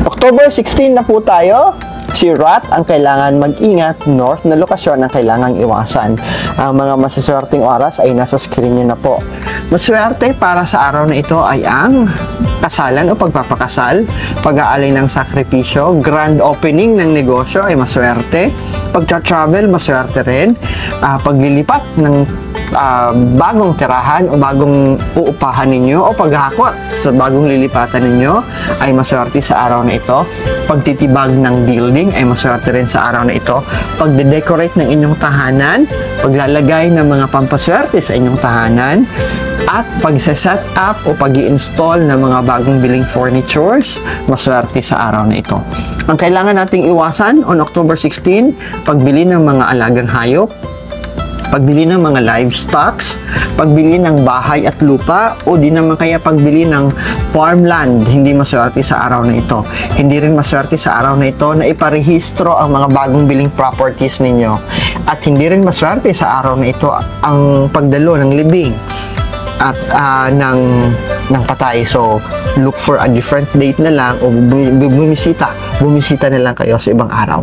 October 16 na po tayo. Si Rat ang kailangan mag-ingat, north na lokasyon ang kailangang iwasan. Ang mga masaswerteng oras ay nasa screen nyo na po. Maswerte para sa araw na ito ay ang kasalan o pagpapakasal, pag-aalay ng sakripisyo, grand opening ng negosyo ay maswerte, pagtra-travel maswerte rin, paglilipat ng bagong tirahan o bagong uupahan ninyo o paghakot sa bagong lilipatan ninyo ay maswerte sa araw na ito. Pagtitibag ng building ay maswerte rin sa araw na ito. Pagde-decorate ng inyong tahanan, paglalagay ng mga pampaswerte sa inyong tahanan, at pagse-set up o pag-i-install ng mga bagong biling furnitures, maswerte sa araw na ito. Ang kailangan nating iwasan on October 16, pagbili ng mga alagang hayop, pagbili ng mga livestocks, pagbili ng bahay at lupa, o di naman kaya pagbili ng farmland, hindi maswerte sa araw na ito. Hindi rin maswerte sa araw na ito na iparehistro ang mga bagong biling properties ninyo. At hindi rin maswerte sa araw na ito ang pagdalo ng libing at ng patay. So, look for a different date na lang o bumisita na lang kayo sa ibang araw.